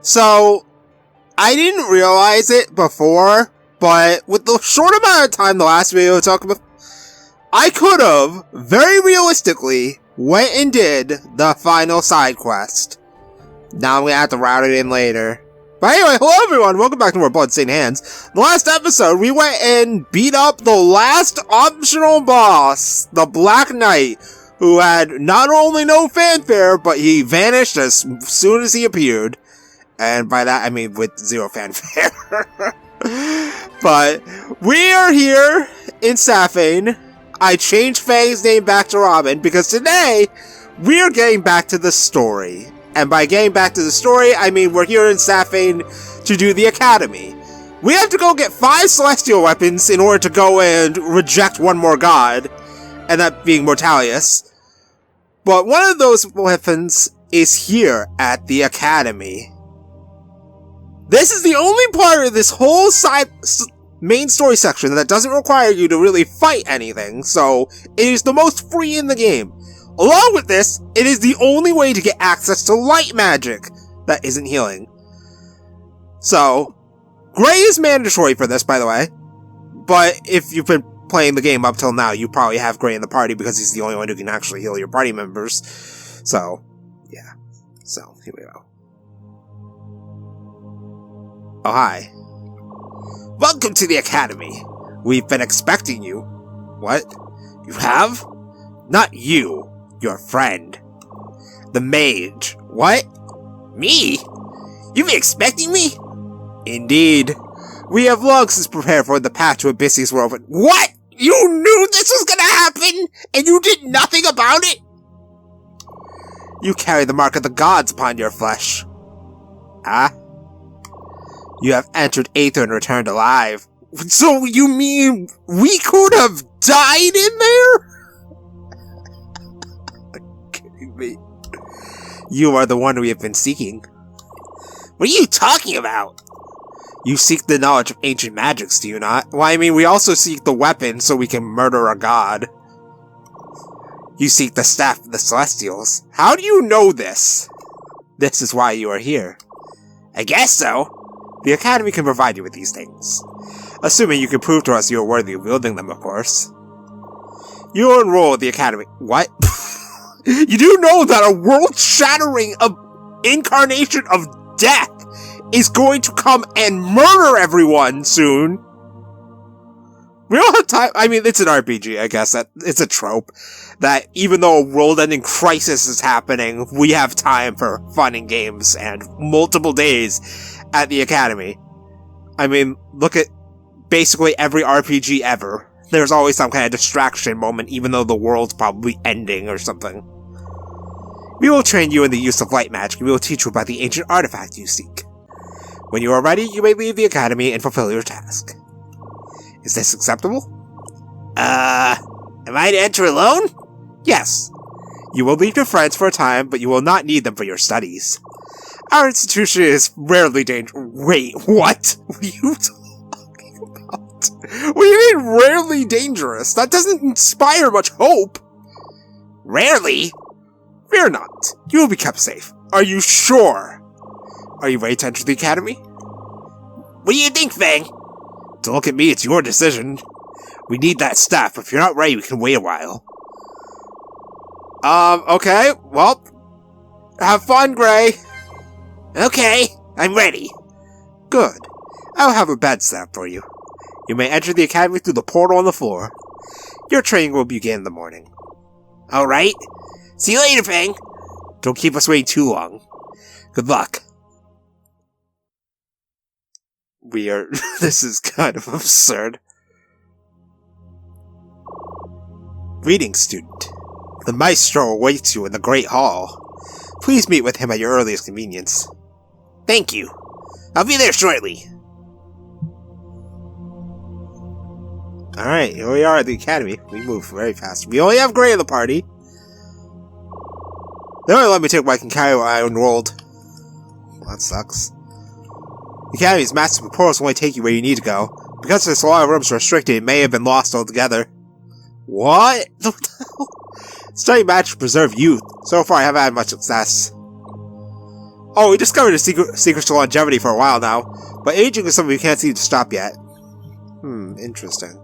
So, I didn't realize it before, but with the short amount of time the last video talked about, I could have, very realistically, went and did the final side quest. Now I'm gonna have to route it in later. But anyway, hello everyone, welcome back to more Bloodstained Hands. The last episode, we went and beat up the last optional boss, the Black Knight, who had not only no fanfare, but he vanished as soon as he appeared. And by that, I mean with zero fanfare. But we are here in Sapphane. I changed Fang's name back to Robin because today, we are getting back to the story. And by getting back to the story, I mean we're here in Sapphane to do the Academy. We have to go get 5 celestial weapons in order to go and reject one more god, and that being Mortalius. But one of those weapons is here at the Academy. This is the only part of this whole main story section that doesn't require you to really fight anything, so it is the most free in the game. Along with this, it is the only way to get access to light magic that isn't healing. So, Gray is mandatory for this, by the way. But if you've been playing the game up till now, you probably have Gray in the party because he's the only one who can actually heal your party members. So, yeah. So, here we go. Oh, hi. Welcome to the Academy. We've been expecting you. What? You have? Not you. Your friend. The mage. What? Me? You've been expecting me? Indeed. We have long since prepared for the path to Abysse's world, but what? You knew this was gonna happen, and you did nothing about it? You carry the mark of the gods upon your flesh. Ah? You have entered Aether and returned alive. So you mean we could have died in there? Me. You are the one we have been seeking. What are you talking about? You seek the knowledge of ancient magics, do you not? Well, I mean, we also seek the weapon so we can murder a god. You seek the staff of the Celestials. How do you know this? This is why you are here. I guess so. The Academy can provide you with these things. Assuming you can prove to us you are worthy of wielding them, of course. You are enrolled at the Academy. What? You do know that a world-shattering incarnation of death is going to come and murder everyone soon. We don't have time. I mean, it's an RPG, I guess. It's a trope that even though a world-ending crisis is happening, we have time for fun and games and multiple days at the Academy. I mean, look at basically every RPG ever. There's always some kind of distraction moment, even though the world's probably ending or something. We will train you in the use of light magic, and we will teach you about the ancient artifact you seek. When you are ready, you may leave the Academy and fulfill your task. Is this acceptable? Am I to enter alone? Yes. You will leave your friends for a time, but you will not need them for your studies. Our institution is rarely dangerous. Wait, what? What are you talking about? What do you mean, rarely dangerous? That doesn't inspire much hope. Rarely? Fear not. You will be kept safe. Are you sure? Are you ready to enter the Academy? What do you think, Fang? Don't look at me, it's your decision. We need that staff. If you're not ready, we can wait a while. Okay. Well, have fun, Gray. Okay, I'm ready. Good. I'll have a bed set up for you. You may enter the Academy through the portal on the floor. Your training will begin in the morning. Alright. See you later, Fang. Don't keep us waiting too long. Good luck. This is kind of absurd. Greetings, student. The Maestro awaits you in the Great Hall. Please meet with him at your earliest convenience. Thank you. I'll be there shortly. Alright, here we are at the Academy. We move very fast. We only have Gray in the party. They only let me take what I can carry when I enrolled. Well, that sucks. The Academy's massive portals only take you where you need to go. Because this lot of rooms are restricted, it may have been lost altogether. What? Study magic to preserve youth. So far I haven't had much success. Oh, we discovered the secrets to longevity for a while now, but aging is something we can't seem to stop yet. Interesting.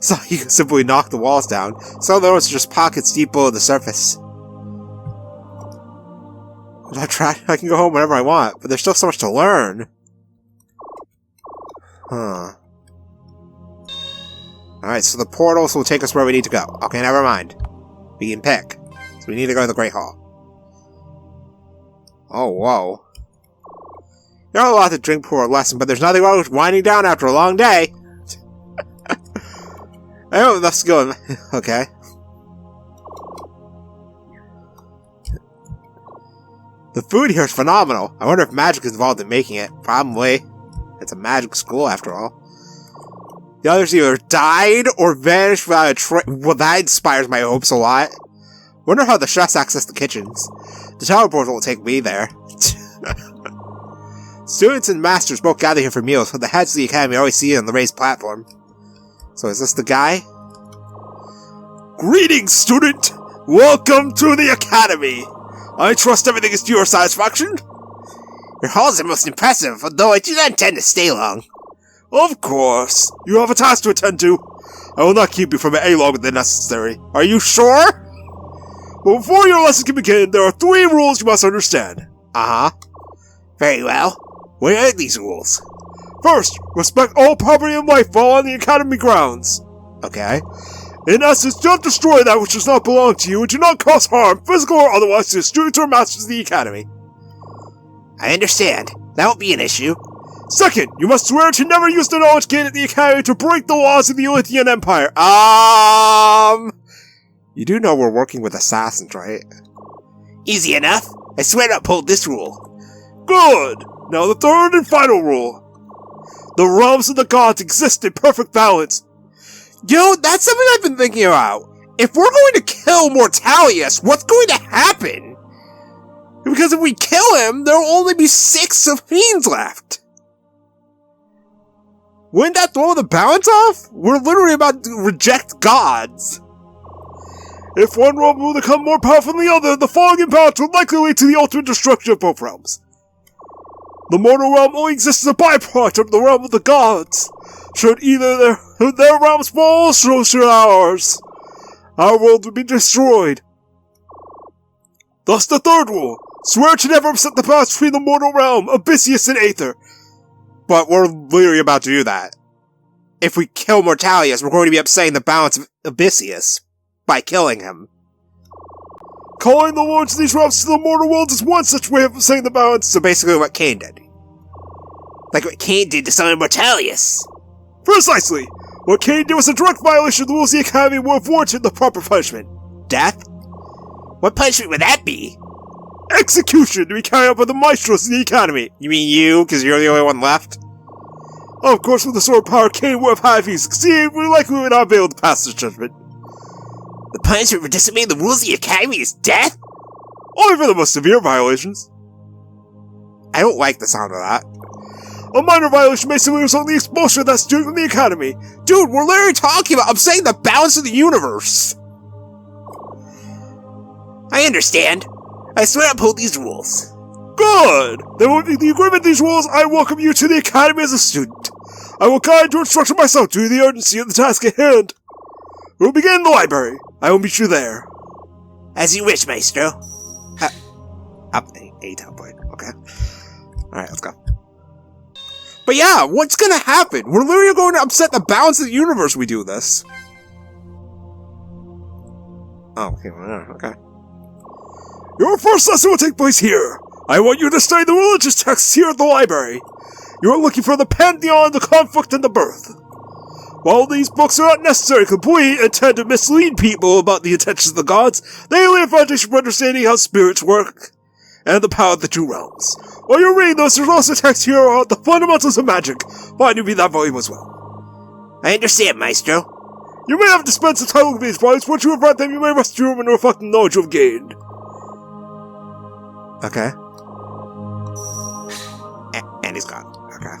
So you can simply knock the walls down. Some of those are just pockets deep below the surface. I can go home whenever I want, but there's still so much to learn. Huh. Alright, so the portals will take us where we need to go. Okay, never mind. We can pick. So we need to go to the Great Hall. Oh, whoa. You're not allowed to drink before a lesson, but there's nothing wrong with winding down after a long day. I know that's going. Okay. The food here is phenomenal. I wonder if magic is involved in making it. Probably. It's a magic school, after all. The others either died or vanished without a trace. Well, that inspires my hopes a lot. Wonder how the chefs access the kitchens. The teleporter will take me there. Students and masters both gather here for meals, but the heads of the academy always see it on the raised platform. So is this the guy? Greetings, student! Welcome to the academy! I trust everything is to your satisfaction? Your halls are most impressive, although I do not intend to stay long. Of course. You have a task to attend to. I will not keep you from it any longer than necessary. Are you sure? But before your lesson can begin, there are 3 rules you must understand. Uh-huh. Very well. What are these rules? First, respect all property and life while on the academy grounds. Okay. In essence, do not destroy that which does not belong to you, and do not cause harm, physical or otherwise, to the students or masters of the academy. I understand. That won't be an issue. Second, you must swear to never use the knowledge gained at the academy to break the laws of the Elithian Empire. You do know we're working with assassins, right? Easy enough. I swear to uphold this rule. Good. Now the third and final rule. The realms of the gods exist in perfect balance. Yo, that's something I've been thinking about. If we're going to kill Mortalius, what's going to happen? Because if we kill him, there'll only be 6 Saphanes left. Wouldn't that throw the balance off? We're literally about to reject gods. If one realm will become more powerful than the other, the falling imbalance will likely lead to the ultimate destruction of both realms. The mortal realm only exists as a byproduct of the realm of the gods. Should either their realms fall, so should ours. Our world would be destroyed. Thus the third rule. Swear to never upset the balance between the mortal realm, Abyssius, and Aether. But we're literally about to do that. If we kill Mortalius, we're going to be upsetting the balance of Abyssius by killing him. Calling the lords of these realms to the mortal worlds is one such way of upsetting the balance. So basically what Cain did. Like what Cain did to summon Mortalius. Precisely! What Cain did was a direct violation of the rules of the Academy and would have warranted the proper punishment. Death? What punishment would that be? Execution to be carried out by the maestros of the Academy. You mean you, because you're the only one left? Of course, with the sword power Cain would have had if he succeeded, we likely would not be able to pass this judgment. The punishment for disobeying the rules of the Academy is death? Only for the most severe violations. I don't like the sound of that. A minor violation may simply result in the expulsion of that student from the Academy. Dude, we're literally talking about upsetting the balance of the universe. I understand. I swear to uphold these rules. Good! Then with the agreement of these rules, I welcome you to the Academy as a student. I will guide your instruction myself due to the urgency of the task at hand. We will begin in the library. I will meet you there. As you wish, Maestro. A tablet. Okay. Alright, let's go. But yeah, what's gonna happen? We're literally going to upset the balance of the universe we do this. Oh, okay. Your first lesson will take place here. I want you to study the religious texts here at the library. You are looking for the Pantheon, the Conflict, and the Birth. While these books are not necessarily complete and tend to mislead people about the intentions of the gods, they lay a foundation for understanding how spirits work and the power of the two realms. While you're reading those, there's also text here on the fundamentals of magic. Find you be that volume as well. I understand, Maestro. You may have dispensed the title of these volumes. Once you have read them, you may rest your room and reflect the knowledge you have gained. Okay. And he's gone. Okay.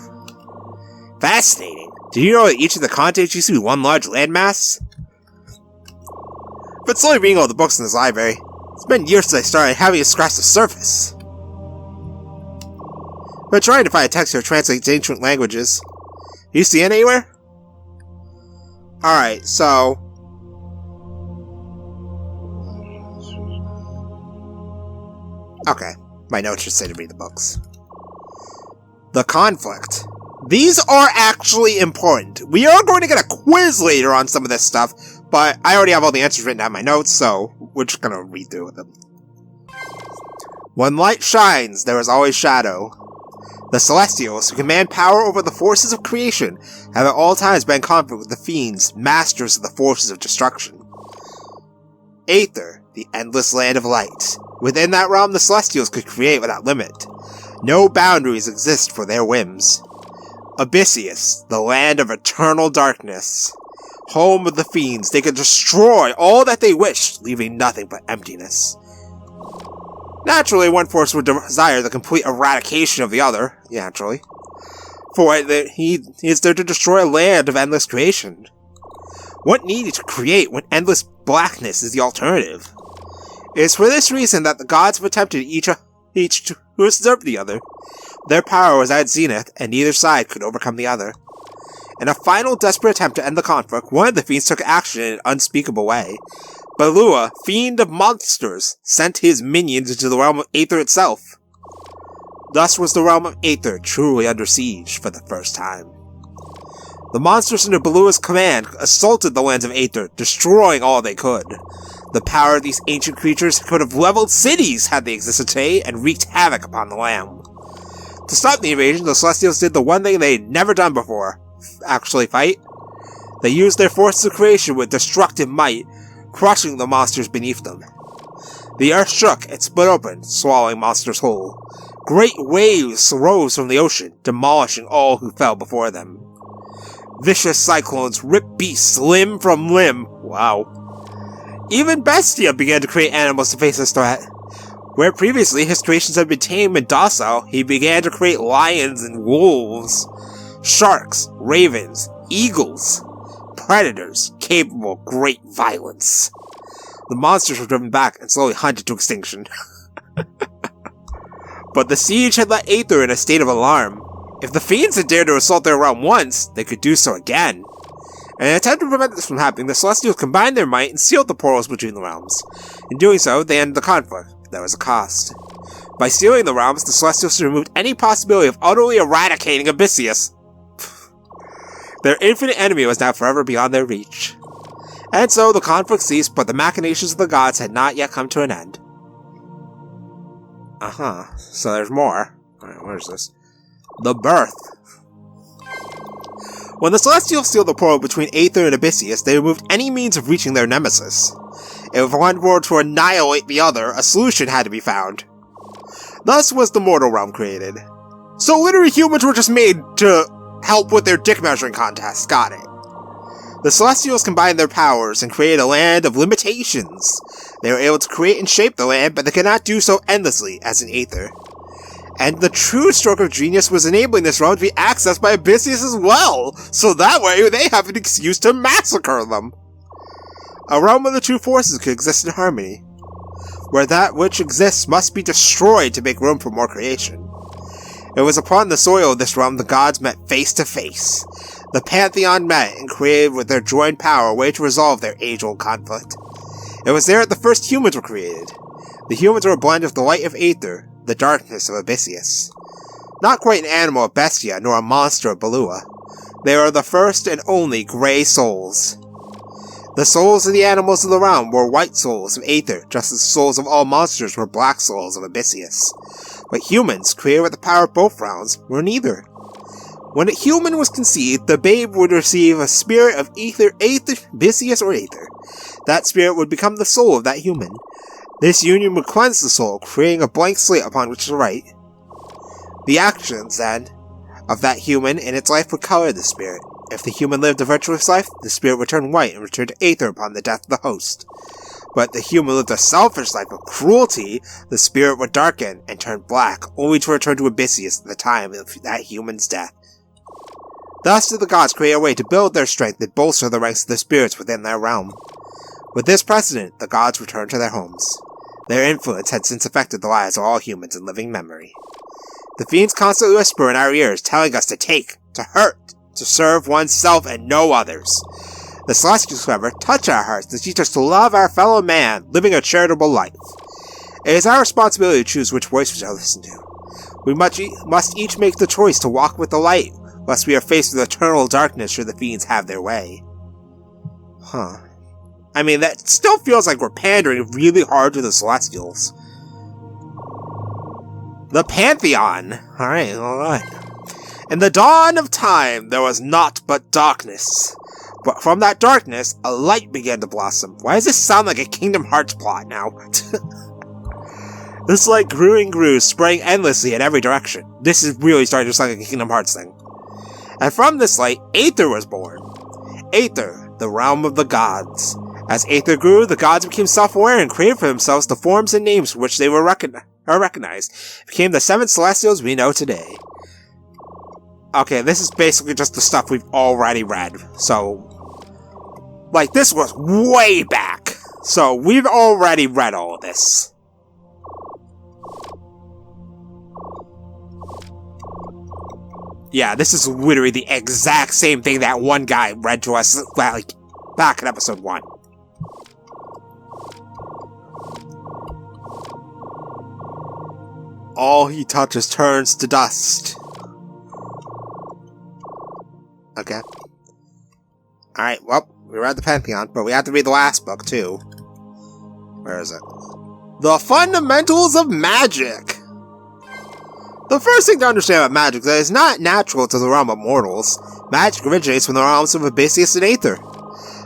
Fascinating. Do you know that each of the contents used to be one large landmass? But slowly reading all the books in this library, it's been years since I started having to scratch the surface. We're trying to find a text here that translates ancient languages. You see it anywhere? Alright, so... Okay, my notes just say to read the books. The conflict. These are actually important. We are going to get a quiz later on some of this stuff, but I already have all the answers written down in my notes, so we're just going to read through them. When light shines, there is always shadow. The Celestials, who command power over the forces of creation, have at all times been in conflict with the Fiends, masters of the forces of destruction. Aether, the endless land of light. Within that realm, the Celestials could create without limit. No boundaries exist for their whims. Abyssius, the land of eternal darkness. Home of the Fiends, they could destroy all that they wished, leaving nothing but emptiness. Naturally, one force would desire the complete eradication of the other, naturally. For he is there to destroy a land of endless creation. What needed to create when endless blackness is the alternative? It is for this reason that the gods have attempted each to usurp the other. Their power was at zenith, and neither side could overcome the other. In a final desperate attempt to end the conflict, one of the fiends took action in an unspeakable way. Balua, fiend of monsters, sent his minions into the realm of Aether itself. Thus was the realm of Aether truly under siege for the first time. The monsters under Balua's command assaulted the lands of Aether, destroying all they could. The power of these ancient creatures could have leveled cities had they existed today and wreaked havoc upon the land. To stop the invasion, the Celestials did the one thing they had never done before. Actually fight. They used their forces of creation with destructive might, crushing the monsters beneath them. The earth shook and split open, swallowing monsters whole. Great waves rose from the ocean, demolishing all who fell before them. Vicious cyclones ripped beasts limb from limb. Wow. Even Bestia began to create animals to face this threat. Where previously his creations had been tame and docile, he began to create lions and wolves, sharks, ravens, eagles, predators capable of great violence. The monsters were driven back and slowly hunted to extinction. But the siege had left Aether in a state of alarm. If the fiends had dared to assault their realm once, they could do so again. In an attempt to prevent this from happening, the Celestials combined their might and sealed the portals between the realms. In doing so, they ended the conflict. There was a cost. By sealing the realms, the Celestials removed any possibility of utterly eradicating Abyssius. Their infinite enemy was now forever beyond their reach. And so the conflict ceased, but the machinations of the gods had not yet come to an end. So there's more. Alright, where's this? The birth. When the Celestials sealed the portal between Aether and Abyssius, they removed any means of reaching their nemesis. If one were to annihilate the other, a solution had to be found. Thus was the mortal realm created. So literally humans were just made to help with their dick measuring contests, got it. The Celestials combined their powers and created a land of limitations. They were able to create and shape the land, but they could not do so endlessly, as in Aether. And the true stroke of genius was enabling this realm to be accessed by Abyssius as well, so that way they have an excuse to massacre them. A realm where the two forces could exist in harmony, where that which exists must be destroyed to make room for more creation. It was upon the soil of this realm the gods met face to face. The Pantheon met and created with their joined power a way to resolve their age-old conflict. It was there that the first humans were created. The humans were a blend of the light of Aether, the darkness of Abyssius. Not quite an animal of Bestia, nor a monster of Balua. They are the first and only grey souls. The souls of the animals of the realm were white souls of Aether, just as the souls of all monsters were black souls of Abyssius. But humans, created with the power of both realms, were neither. When a human was conceived, the babe would receive a spirit of Abyssius or Aether. That spirit would become the soul of that human. This union would cleanse the soul, creating a blank slate upon which to write. The actions, then, of that human in its life would color the spirit. If the human lived a virtuous life, the spirit would turn white and return to Aether upon the death of the host. But if the human lived a selfish life of cruelty, the spirit would darken and turn black, only to return to Abyssius at the time of that human's death. Thus did the gods create a way to build their strength and bolster the ranks of the spirits within their realm. With this precedent, the gods returned to their homes. Their influence had since affected the lives of all humans in living memory. The fiends constantly whisper in our ears, telling us to take, to hurt, to serve oneself and no others. The Celestials, however, touch our hearts to teach us to love our fellow man, living a charitable life. It is our responsibility to choose which voice we shall listen to. We must each make the choice to walk with the light, lest we are faced with eternal darkness should the fiends have their way. Huh. I mean, that still feels like we're pandering really hard to the Celestials. The Pantheon! Alright. In the dawn of time, there was naught but darkness. But from that darkness, a light began to blossom. Why does this sound like a Kingdom Hearts plot now? This light grew and grew, spraying endlessly in every direction. This is really starting to sound like a Kingdom Hearts thing. And from this light, Aether was born. Aether, the realm of the gods. As Aether grew, the gods became self-aware and created for themselves the forms and names for which they were recognized. Became the 7 Celestials we know today. Okay, this is basically just the stuff we've already read. So, like, this was way back. So, we've already read all of this. Yeah, this is literally the exact same thing that one guy read to us, like, back in episode 1. All he touches turns to dust. Okay. Alright, well, we read the Pantheon, but we have to read the last book, too. Where is it? The Fundamentals of Magic! The first thing to understand about magic is that it is not natural to the realm of mortals. Magic originates from the realms of Abysseus and Aether.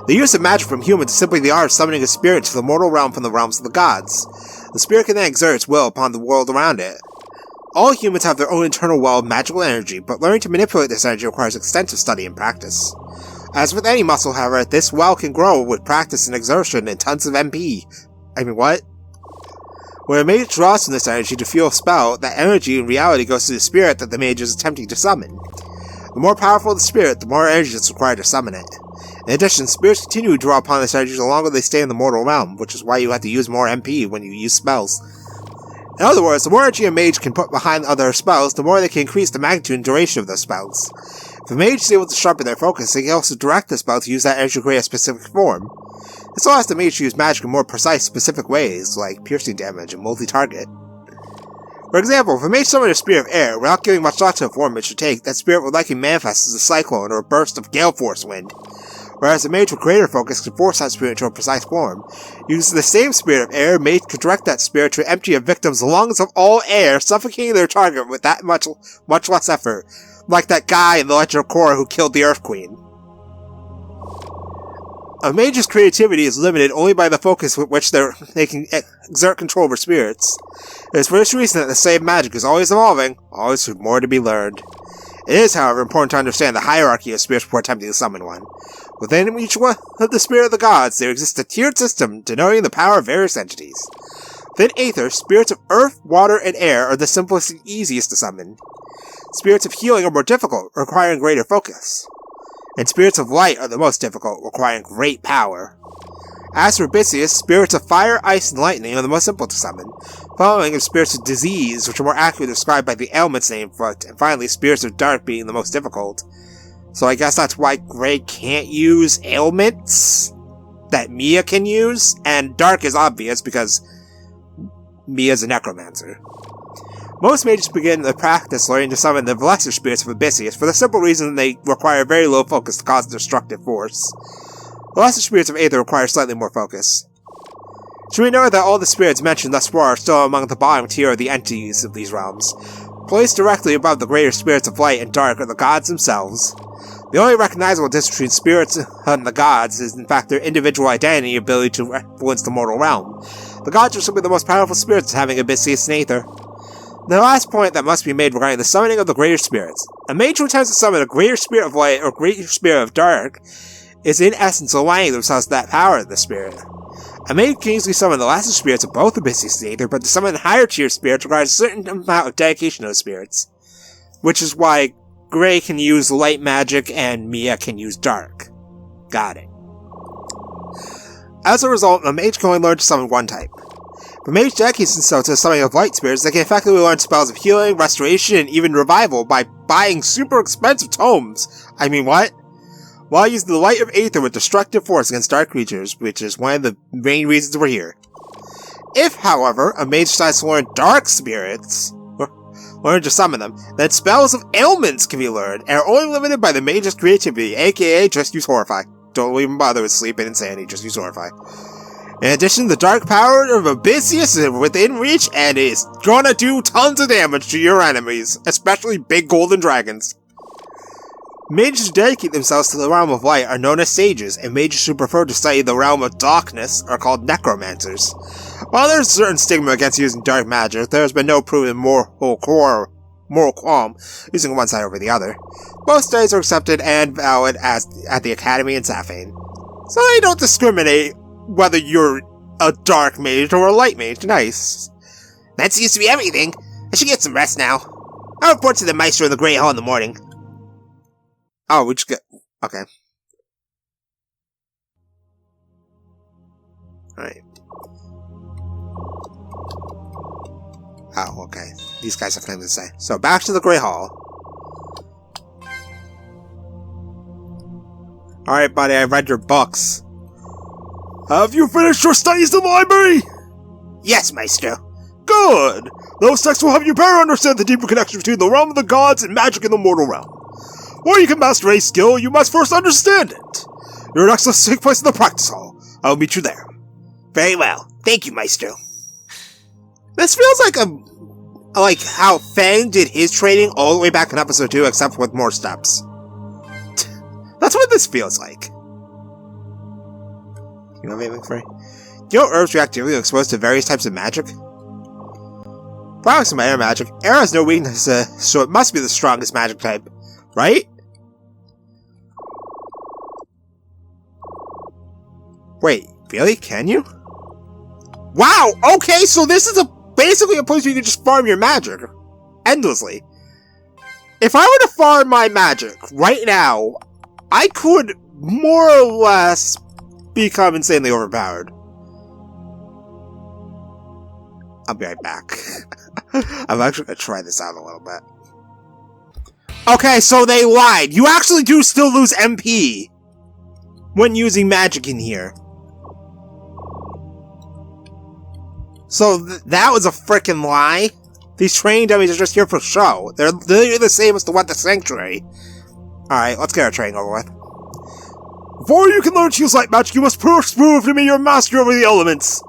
The use of magic from humans is simply the art of summoning a spirit to the mortal realm from the realms of the gods. The spirit can then exert its will upon the world around it. All humans have their own internal well of magical energy, but learning to manipulate this energy requires extensive study and practice. As with any muscle, however, this well can grow with practice and exertion and tons of MP. I mean, what? When a mage draws from this energy to fuel a spell, that energy in reality goes to the spirit that the mage is attempting to summon. The more powerful the spirit, the more energy is required to summon it. In addition, spirits continue to draw upon this energy the longer they stay in the mortal realm, which is why you have to use more MP when you use spells. In other words, the more energy a mage can put behind other spells, the more they can increase the magnitude and duration of those spells. If a mage is able to sharpen their focus, they can also direct the spell to use that energy to create a specific form. This allows the mage to use magic in more precise, specific ways, like piercing damage and multi-target. For example, if a mage summoned a spirit of air, without giving much thought to the form it should take, that spirit would likely manifest as a cyclone or a burst of gale force wind. Whereas a mage with greater focus can force that spirit into a precise form. Using the same spirit of air, a mage could direct that spirit to empty a victim's lungs of all air, suffocating their target with that much less effort, like that guy in the Legend of Korra who killed the Earth Queen. A mage's creativity is limited only by the focus with which they can exert control over spirits. It is for this reason that the same magic is always evolving, always with more to be learned. It is, however, important to understand the hierarchy of spirits before attempting to summon one. Within each one of the spirit of the gods, there exists a tiered system denoting the power of various entities. Within Aether, spirits of earth, water, and air are the simplest and easiest to summon. Spirits of healing are more difficult, requiring greater focus. And spirits of light are the most difficult, requiring great power. As for Abysseus, spirits of fire, ice, and lightning are the most simple to summon, following of spirits of disease, which are more accurately described by the ailments named for it, and finally spirits of dark being the most difficult. So I guess that's why Gray can't use ailments that Mia can use, and dark is obvious because Mia's a necromancer. Most mages begin the practice learning to summon the lesser spirits of Abysseus for the simple reason that they require very low focus to cause destructive force. The lesser spirits of Aether require slightly more focus. Should we know that all the spirits mentioned thus far are still among the bottom tier of the entities of these realms? Placed directly above the greater spirits of light and dark are the gods themselves. The only recognizable difference between spirits and the gods is in fact their individual identity and ability to influence the mortal realm. The gods are simply the most powerful spirits having Abysseus and Aether. The last point that must be made regarding the summoning of the greater spirits. A mage who attempts to summon a greater spirit of light or greater spirit of dark is in essence aligning themselves to that power of the spirit. A mage can easily summon the lesser spirits of both Abysseus and Aether, but to summon higher tier spirits requires a certain amount of dedication to those spirits. Which is why Gray can use light magic and Mia can use dark. Got it. As a result, a mage can only learn to summon one type. The mage dedicates himself to the summoning of light spirits that can effectively learn spells of healing, restoration, and even revival by buying super expensive tomes. I mean, what? While using the light of Aether with destructive force against dark creatures, which is one of the main reasons we're here. If, however, a mage decides to learn dark spirits, or learn to summon them, then spells of ailments can be learned, and are only limited by the mage's creativity, aka just use Horrify. Don't even bother with Sleep and Insanity, just use Horrify. In addition, the dark power of Abysseus is within reach and is gonna do tons of damage to your enemies, especially big golden dragons. Mages who dedicate themselves to the realm of light are known as sages, and mages who prefer to study the realm of darkness are called necromancers. While there is a certain stigma against using dark magic, there has been no proven moral qualm using one side over the other. Both studies are accepted and valid at the Academy in Sapphane, so they don't discriminate whether you're a dark mage or a light mage. Nice. That seems to be everything. I should get some rest now. I'll report to the Maestro in the Great Hall in the morning. Oh, we just get... Okay. Alright. Oh, okay. These guys have nothing to say. So, back to the Great Hall. Alright, buddy, I read your books. Have you finished your studies in the library? Yes, Maestro. Good! Those texts will help you better understand the deeper connection between the realm of the gods and magic in the mortal realm. Before you can master a skill, you must first understand it. Your next lesson will take place in the practice hall. I will meet you there. Very well. Thank you, Maestro. This feels like how Fang did his training all the way back in episode 2, except with more steps. That's what this feels like. You know anything for me? Do you know herbs react differently when exposed to various types of magic? Products of my air magic. Air has no weakness, so it must be the strongest magic type. Right? Wait, really? Can you? Wow! Okay, so this is basically a place where you can just farm your magic. Endlessly. If I were to farm my magic right now, I could more or less become insanely overpowered. I'll be right back. I'm actually gonna try this out a little bit. Okay, so they lied. You actually do still lose MP when using magic in here. So that was a frickin' lie. These training dummies are just here for show. They're literally the same as the one at the Sanctuary. Alright, let's get our training over with. Before you can learn to use light magic, you must first prove to me your mastery over the elements.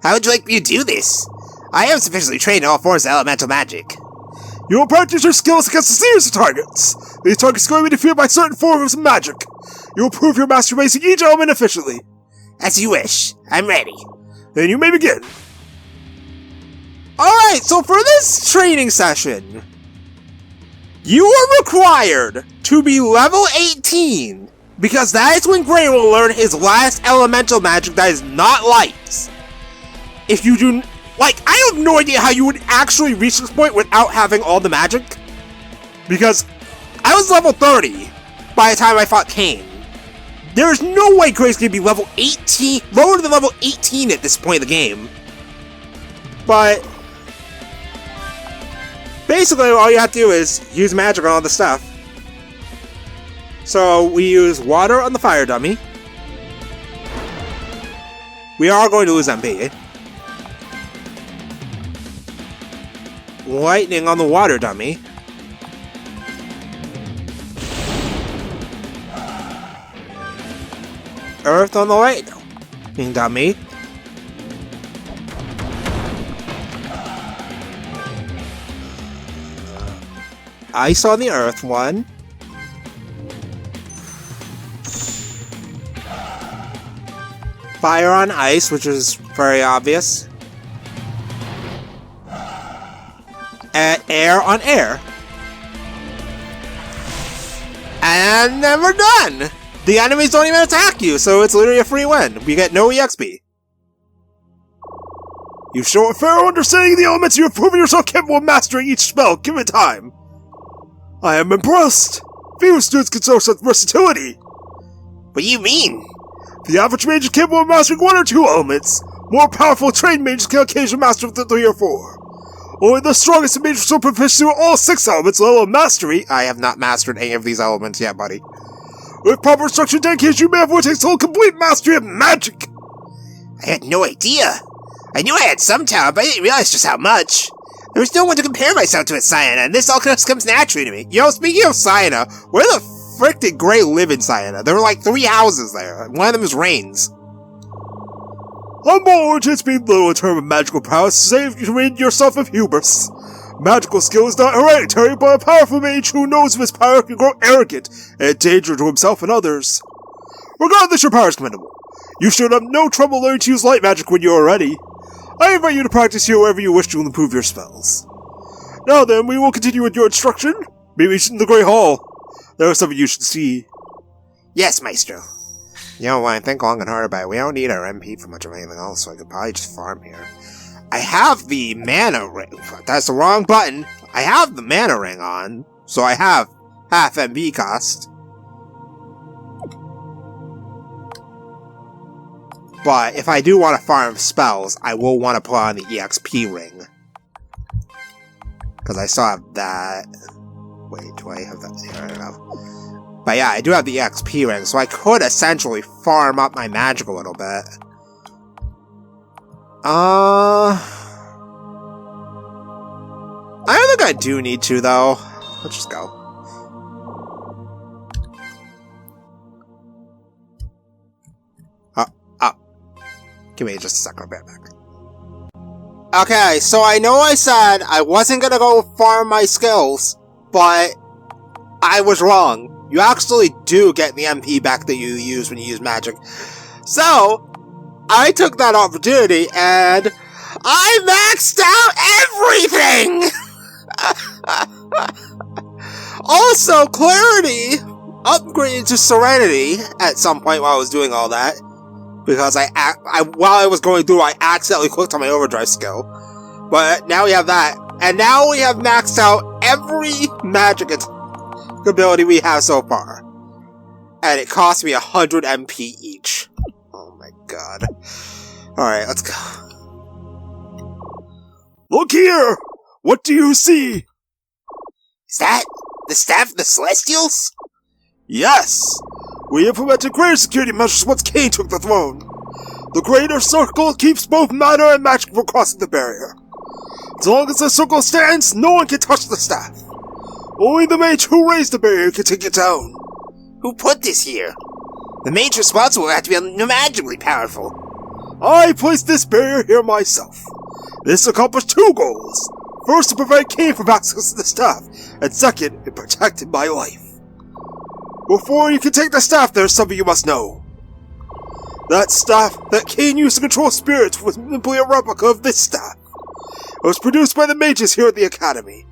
How would you like me to do this? I am sufficiently trained in all forms of elemental magic. You will practice your skills against a series of targets. These targets are going to be defeated by certain forms of magic. You will prove your mastery by using each element efficiently. As you wish. I'm ready. Then you may begin. Alright, so for this training session, you are required to be level 18, because that is when Gray will learn his last elemental magic that is not light. If you do... I have no idea how you would actually reach this point without having all the magic. Because I was level 30 by the time I fought Cain. There is no way Gray's going to be level 18, lower than level 18 at this point in the game. But basically, all you have to do is use magic on all the stuff. So we use water on the fire dummy. We are going to lose MP. Lightning on the water dummy. Earth on the lightning dummy. Ice on the earth one. Fire on ice, which is very obvious. Air on air. And then we're done! The enemies don't even attack you, so it's literally a free win. We get no EXP. You show a fair understanding of the elements. You have proven yourself capable of mastering each spell, given time. I am impressed. Few students can show such versatility. What do you mean? The average mage is capable of mastering one or two elements. More powerful trained mages can occasionally master the 3 or 4. Only the strongest mages are proficient with all 6 elements level of mastery. I have not mastered any of these elements yet, buddy. With proper instruction and dedication, you may have what it takes to complete mastery of magic. I had no idea. I knew I had some talent, but I didn't realize just how much. There was no one to compare myself to at Siena, and this all just comes naturally to me. You know, speaking of Siena, where the frick did Gray live in Siena? There were like 3 houses there. One of them is Rain's. Humble origins mean little in terms of magical prowess, save you rid yourself of hubris. Magical skill is not hereditary, but a powerful mage who knows of his power can grow arrogant and a danger to himself and others. Regardless, your power is commendable. You should have no trouble learning to use light magic when you are ready. I invite you to practice here wherever you wish to improve your spells. Now then, we will continue with your instruction. Maybe in the Great Hall. There is something you should see. Yes, Maestro. You know, when I think long and hard about it, we don't need our MP for much of anything else, so I could probably just farm here. I have the mana ring. That's the wrong button. I have the mana ring on, so I have half MP cost. But if I do want to farm spells, I will want to put on the EXP ring. Because I still have that. Wait, do I have that? Yeah, I don't know. But yeah, I do have the EXP ring, so I could essentially farm up my magic a little bit. I don't think I do need to, though. Let's just go. Give me just a second, I'll be right back. Okay, so I know I said I wasn't gonna go farm my skills, but I was wrong. You actually do get the MP back that you use when you use magic. So, I took that opportunity and I maxed out everything! Also, Clarity upgraded to Serenity at some point while I was doing all that. Because while I was going through, I accidentally clicked on my overdrive skill. But now we have that. And now we have maxed out every magic ability we have so far. And it cost me 100 MP each. Oh my god. Alright, let's go. Look here! What do you see? Is that the Staff of the Celestials? Yes! We implemented greater security measures once Cain took the throne. The greater circle keeps both matter and magic from crossing the barrier. As long as the circle stands, no one can touch the staff. Only the mage who raised the barrier can take it down. Who put this here? The mage responsible will have to be unimaginably powerful. I placed this barrier here myself. This accomplished 2 goals. First, to prevent Cain from accessing the staff, and second, it protected my life. Before you can take the staff, there's something you must know. That staff that Cain used to control spirits was simply a replica of this staff. It was produced by the mages here at the Academy.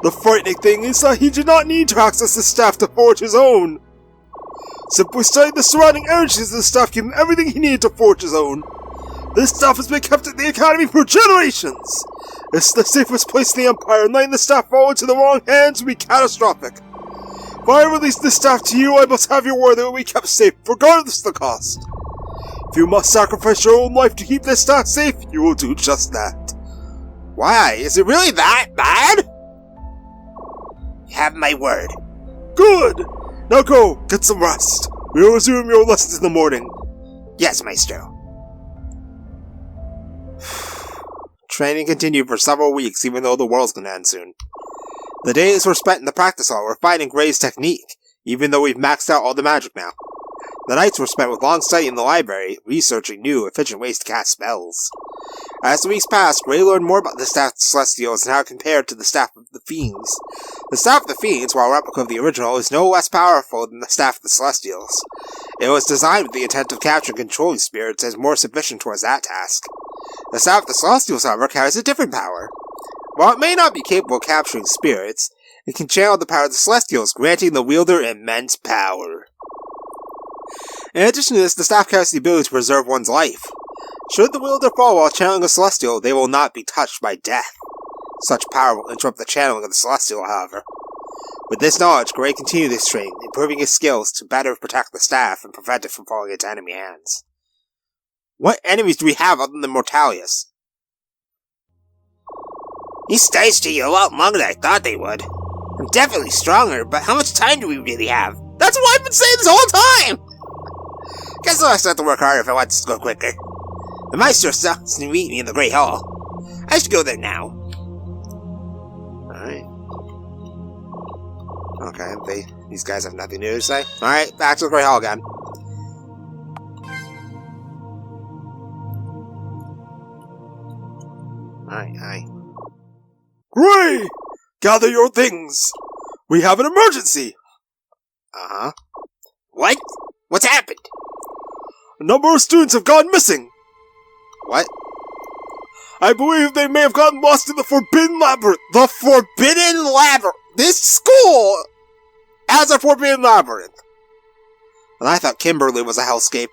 The frightening thing is that he did not need to access the staff to forge his own. Simply studying the surrounding energies of the staff gave him everything he needed to forge his own. This staff has been kept at the Academy for generations. It's the safest place in the Empire, and letting the staff fall into the wrong hands would be catastrophic. If I release this staff to you, I must have your word that it will be kept safe, regardless of the cost. If you must sacrifice your own life to keep this staff safe, you will do just that. Why? Is it really that bad? You have my word. Good! Now go, get some rest. We will resume your lessons in the morning. Yes, Maestro. Training continued for several weeks, even though the world's gonna end soon. The days were spent in the practice hall refining Gray's technique, even though we've maxed out all the magic now. The nights were spent with long study in the library, researching new, efficient ways to cast spells. As the weeks passed, Gray learned more about the Staff of the Celestials and how it compared to the Staff of the Fiends. The Staff of the Fiends, while a replica of the original, is no less powerful than the Staff of the Celestials. It was designed with the intent of capturing and controlling spirits and is more sufficient towards that task. The Staff of the Celestials, however, carries a different power. While it may not be capable of capturing spirits, it can channel the power of the Celestials, granting the wielder immense power. In addition to this, the staff carries the ability to preserve one's life. Should the wielder fall while channeling a Celestial, they will not be touched by death. Such power will interrupt the channeling of the Celestial, however. With this knowledge, Gray continued his training, improving his skills to better protect the staff and prevent it from falling into enemy hands. What enemies do we have other than Mortalius? These dice take you a lot longer than I thought they would. I'm definitely stronger, but how much time do we really have? That's what I've been saying this whole time! Guess I'll have to work harder if I want this to go quicker. The Maestro stops to meet me in the Great Hall. I should go there now. Alright. Okay, these guys have nothing new to say. Alright, back to the Great Hall again. Alright. Gray! Gather your things! We have an emergency! Uh-huh. What? What's happened? A number of students have gone missing! What? I believe they may have gotten lost in the Forbidden Labyrinth! The Forbidden Labyrinth! This school has a Forbidden Labyrinth! And I thought Kimberly was a hellscape.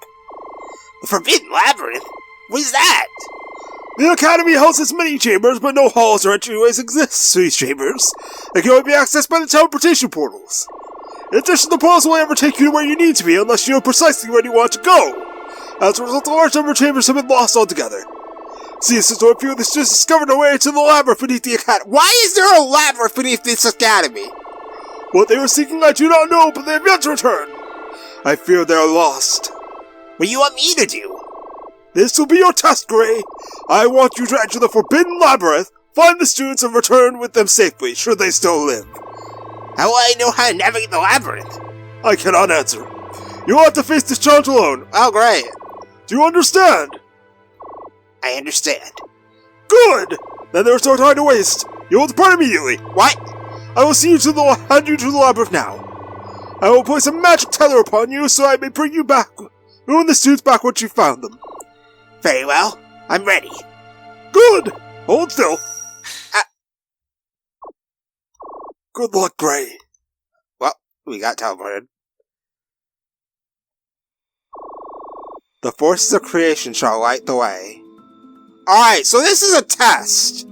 The Forbidden Labyrinth? What is that? The Academy houses many chambers, but no halls or entryways exist to these chambers. They can only be accessed by the teleportation portals. In addition, the portals will never take you to where you need to be unless you know precisely where you want to go. As a result, a large number of chambers have been lost altogether. See, this is what few of the students discovered a way into the labyrinth beneath the Academy. Why is there a labyrinth beneath this Academy? What they were seeking I do not know, but they have yet to return. I fear they are lost. What do you want me to do? This will be your test, Gray. I want you to enter the Forbidden Labyrinth, find the students, and return with them safely, should they still live. How will I know how to navigate the labyrinth? I cannot answer. You will have to face this challenge alone. Oh, great. Do you understand? I understand. Good! Then there is no time to waste. You will depart immediately. What? I will hand you to the labyrinth now. I will place a magic tether upon you so I may bring you back, bring the students back once you found them. Very well. I'm ready. Good! Hold still. Good luck, Gray. Well, we got teleported. The forces of creation shall light the way. Alright, so this is a test.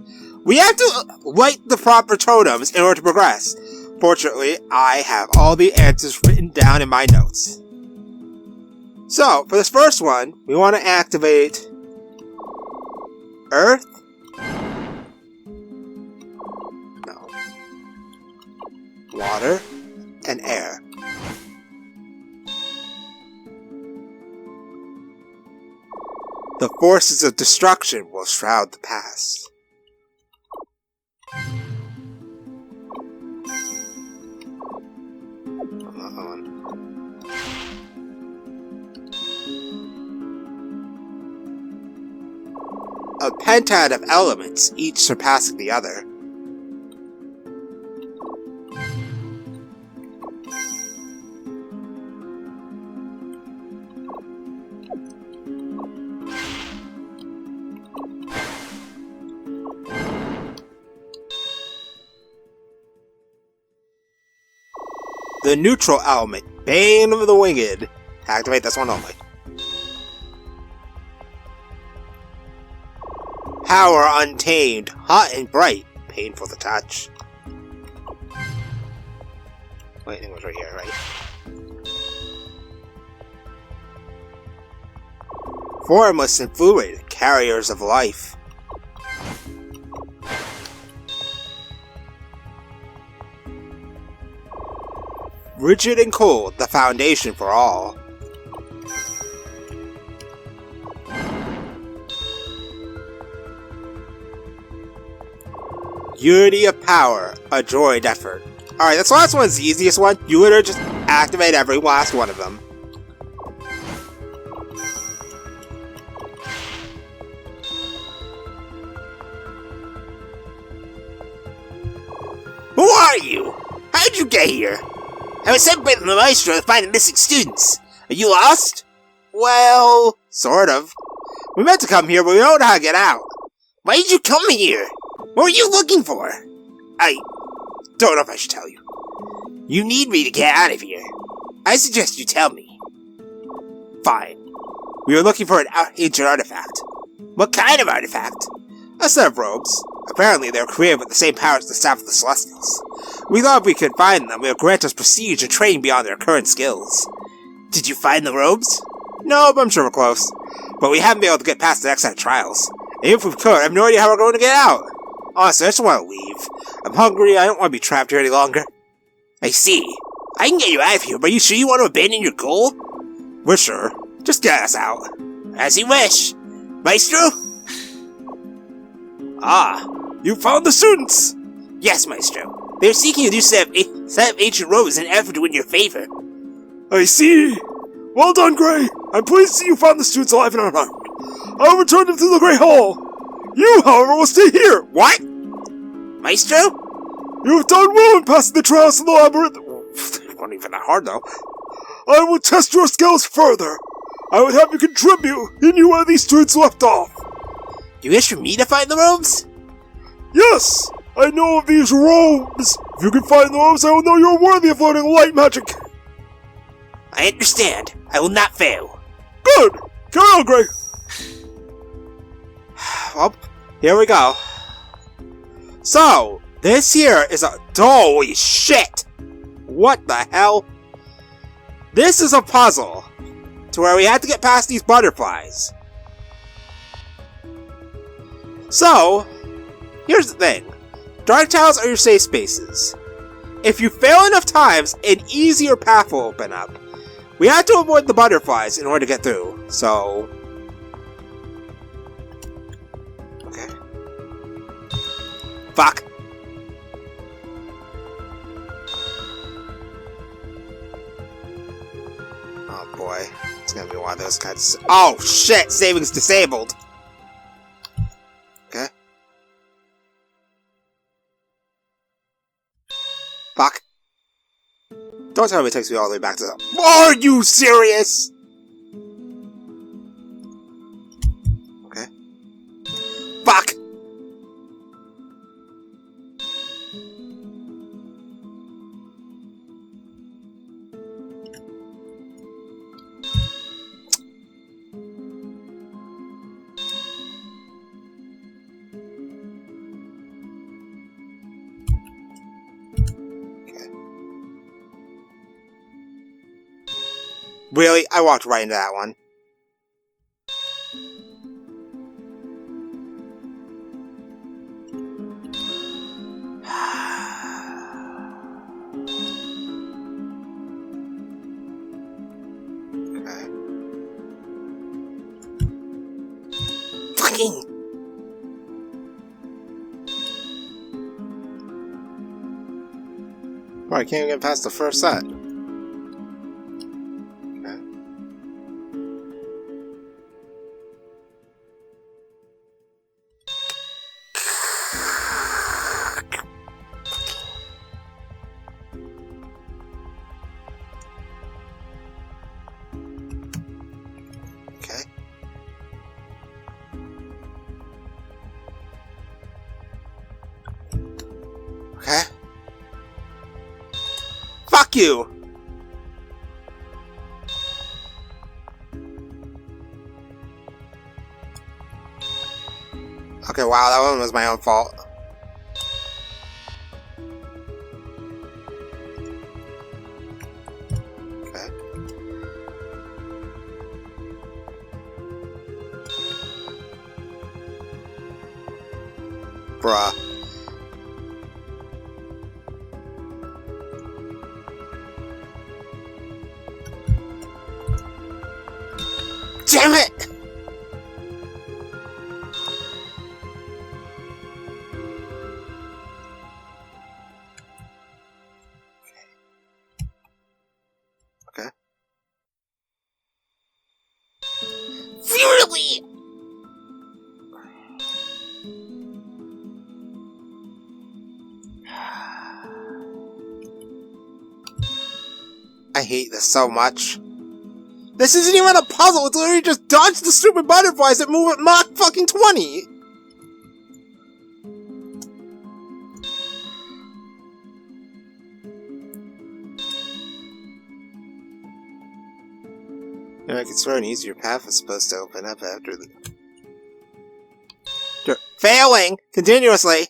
We have to light the proper totems in order to progress. Fortunately, I have all the answers written down in my notes. So, for this first one, we want to activate Earth. No. Water and air. The forces of destruction will shroud the past. A pentad of elements, each surpassing the other. The neutral element, Bane of the Winged. Activate this one only. Power Untamed, hot and bright, painful to touch. Lightning was right here, right? Formless and fluid, carriers of life. Rigid and cold, the foundation for all. Unity of power, a joined effort. Alright, this last one's the easiest one. You literally just activate every last one of them. Who are you? How did you get here? I was sent by the Maestro to find the missing students. Are you lost? Well, sort of. We meant to come here, but we don't know how to get out. Why did you come here? What were you looking for? I don't know if I should tell you. You need me to get out of here. I suggest you tell me. Fine. We were looking for an ancient artifact. What kind of artifact? A set of robes. Apparently they were created with the same powers as the Staff of the Celestials. We thought if we could find them, it would grant us prestige and training beyond their current skills. Did you find the robes? No, but I'm sure we're close. But we haven't been able to get past the next set of trials. And if we could, I have no idea how we're going to get out. Honestly, I just want to leave. I'm hungry, I don't want to be trapped here any longer. I see. I can get you out of here, but are you sure you want to abandon your goal? We're sure. Just get us out. As you wish. Maestro? Ah, You found the students! yes, Maestro. They're seeking a new set of ancient robes in an effort to win your favor. I see. Well done, Gray. I'm pleased to see you found the students alive and unharmed. I'll return them to the Great Hall. You, however, will stay here. What? Maestro? You have done well in passing the trials in the labyrinth. They weren't even that hard, though. I will test your skills further. I would have you contribute in where these students left off. You wish for me to find the robes? Yes, I know of these robes. If you can find the robes, I will know you're worthy of learning light magic. I understand. I will not fail. Good. Carry on, Gray. Well, here we go. So, this here is a... Holy shit! What the hell? This is a puzzle. To where we had to get past these butterflies. So, here's the thing. Dark tiles are your safe spaces. If you fail enough times, an easier path will open up. We had to avoid the butterflies in order to get through, so... Okay. Fuck. Oh boy. It's gonna be one of those kinds of... Oh shit! Savings disabled! Okay. Fuck. Don't tell me it takes me all the way back to the... Are you serious? Okay. Fuck! Really? I walked right into that one. Okay. Fucking! Well, I can't even get past the first set. Okay. Fuck you! Okay, wow, that one was my own fault. Okay. Bruh. Damn it! Okay. Really? I hate this so much. This isn't even a puzzle, it's literally just dodge the stupid butterflies that move at Mach fucking 20! I could swear an easier path was supposed to open up after the... Failing! Continuously!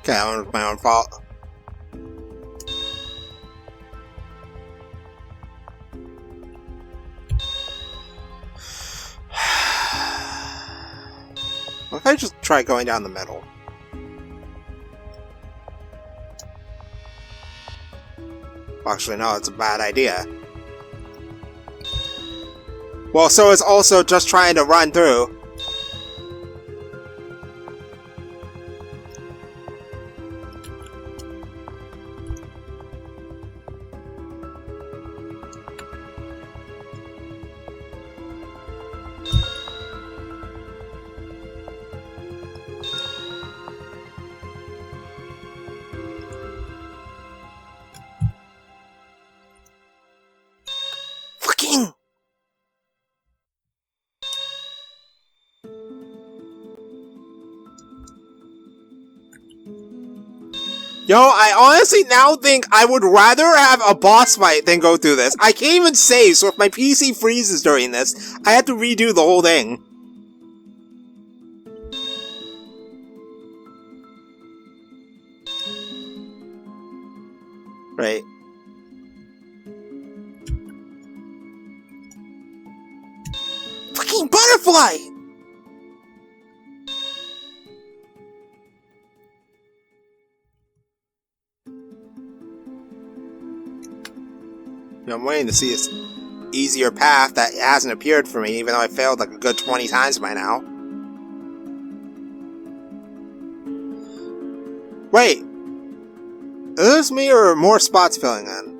Okay, that was my own fault. What if I just try going down the middle? Actually, no, it's a bad idea. Well, so it's also just trying to run through. Fucking! Yo, I honestly now think I would rather have a boss fight than go through this. I can't even save, so if my PC freezes during this, I have to redo the whole thing. Right. Fucking butterfly! I'm waiting to see this easier path that hasn't appeared for me, even though I failed like a good 20 times by now. Wait! Is this me or more spots filling in?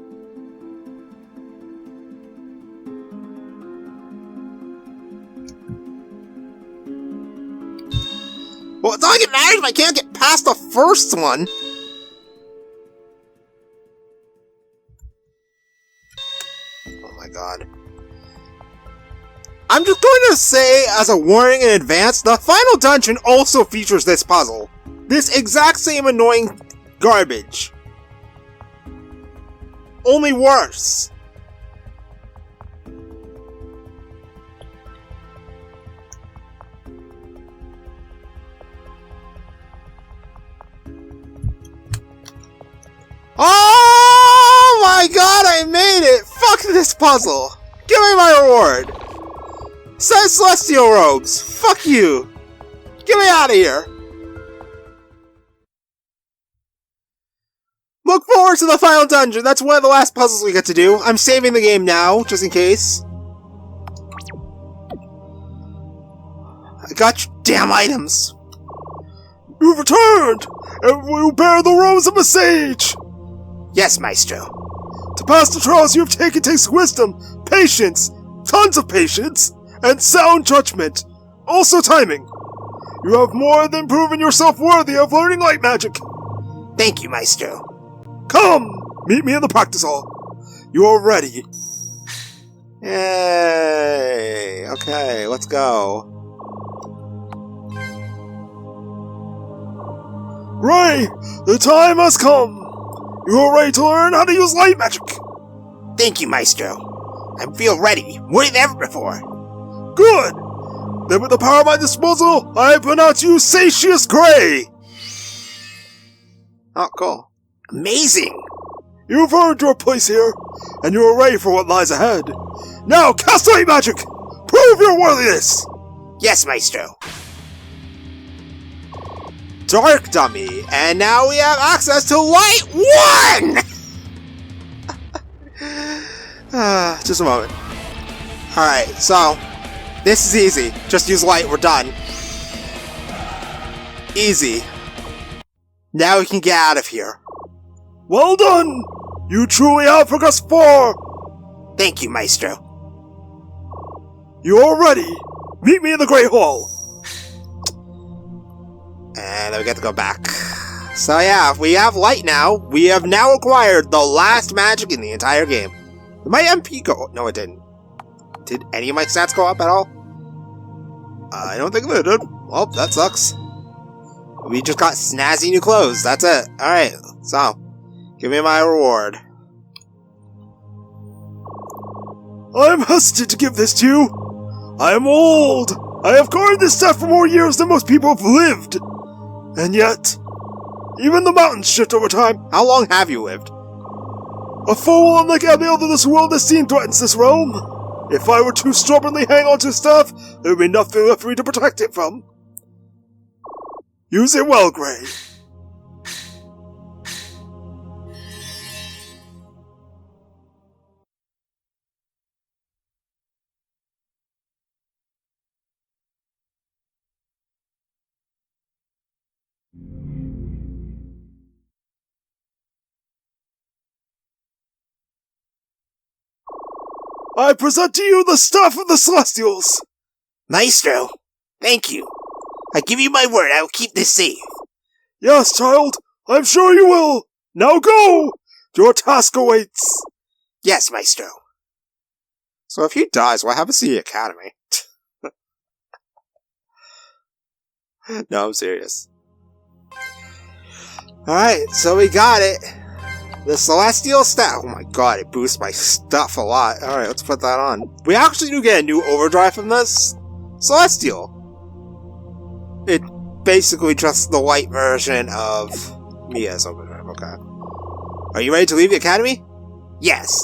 Well, it's not like it matters if I can't get past the first one! God. I'm just going to say, as a warning in advance, the final dungeon also features this puzzle. This exact same annoying garbage. Only worse. Oh my god, I made it! Fuck this puzzle! Give me my reward! Says Celestial Robes! Fuck you! Get me out of here! Look forward to the final dungeon! That's one of the last puzzles we get to do. I'm saving the game now, just in case. I got your damn items! You've returned! And will bear the robes of a sage! Yes, Maestro. To pass the trials you have taken takes wisdom, patience, tons of patience, and sound judgment. Also timing. You have more than proven yourself worthy of learning light magic. Thank you, Maestro. Come! Meet me in the practice hall. You are ready. Yay! Okay, let's go. Ray, the time has come. You are ready to learn how to use light magic. Thank you, Maestro. I feel ready, more than ever before. Good. Then with the power at my disposal, I pronounce you Satius Gray. Oh, cool. Amazing. You've earned your place here, and you are ready for what lies ahead. Now cast light magic. Prove your worthiness. Yes, Maestro. Dark Dummy, and now we have access to Light 1! Just a moment. Alright, so, this is easy. Just use Light, we're done. Easy. Now we can get out of here. Well done! You truly have progressed far! Thank you, Maestro. You are ready. Meet me in the Great Hall. And then we get to go back. So yeah, we have light now. We have now acquired the last magic in the entire game. Did my MP go? No, it didn't. Did any of my stats go up at all? I don't think they did. Well, that sucks. We just got snazzy new clothes. That's it. Alright, so, give me my reward. I am hesitant to give this to you. I am old. I have guarded this staff for more years than most people have lived. And yet, Even the mountains shift over time. How long have you lived? A foe unlike any other this world has seen threatens this realm. If I were to stubbornly hang on to stuff, there would be nothing left for me to protect it from. Use it well, Gray. I present to you the staff of the Celestials! Maestro, thank you. I give you my word I will keep this safe. Yes, child, I'm sure you will! Now go! Your task awaits! Yes, Maestro. So if he dies, what happens to the Academy? No, I'm serious. Alright, so we got it. The Celestial Staff. Oh my god, it boosts my stuff a lot. Alright, let's put that on. We actually do get a new overdrive from this. Celestial. It basically just the light version of Mia's overdrive. Okay. Are you ready to leave the Academy? Yes.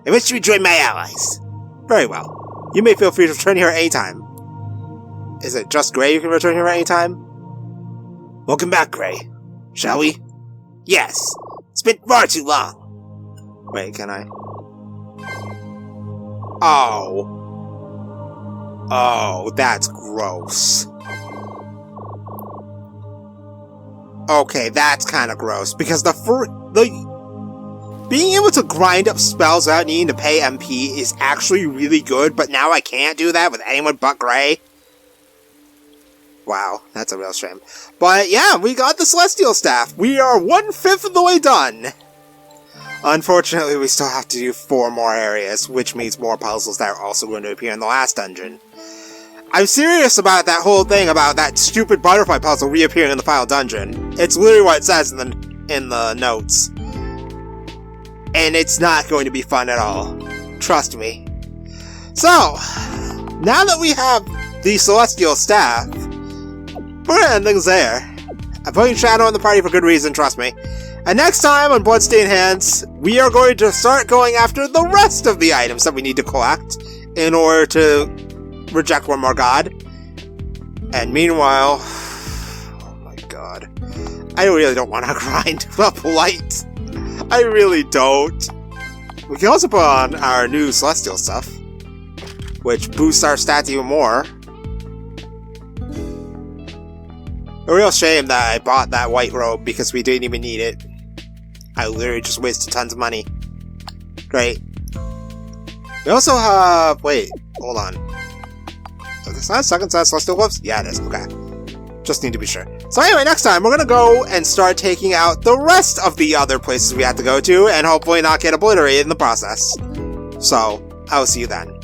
I wish you would join my allies. Very well. You may feel free to return here at any time. Is it just Gray you can return here at any time? Welcome back, Gray. Shall we? Yes. It's been far too long. Wait, can I? Oh. Oh, that's gross. Okay, that's kind of gross, because being able to grind up spells without needing to pay MP is actually really good, but now I can't do that with anyone but Gray. Wow, that's a real shame. But yeah, we got the Celestial Staff. We are 1/5 of the way done. Unfortunately, we still have to do 4 more areas, which means more puzzles that are also going to appear in the last dungeon. I'm serious about that whole thing about that stupid butterfly puzzle reappearing in the final dungeon. It's literally what it says in the notes. And it's not going to be fun at all. Trust me. So, now that we have the Celestial Staff, we're gonna end things there. I'm putting Shadow in the party for good reason, trust me. And next time on Bloodstained Hands, we are going to start going after the rest of the items that we need to collect in order to reject one more god. And meanwhile, oh my god, I really don't want to grind up light. I really don't. We can also put on our new Celestial stuff, which boosts our stats even more. A real shame that I bought that white robe because we didn't even need it. I literally just wasted tons of money. Great. We also have... wait, hold on. Is this not second set Celestial Gloves? Yeah, it is. Okay. Just need to be sure. So anyway, next time we're gonna go and start taking out the rest of the other places we have to go to and hopefully not get obliterated in the process. So, I will see you then.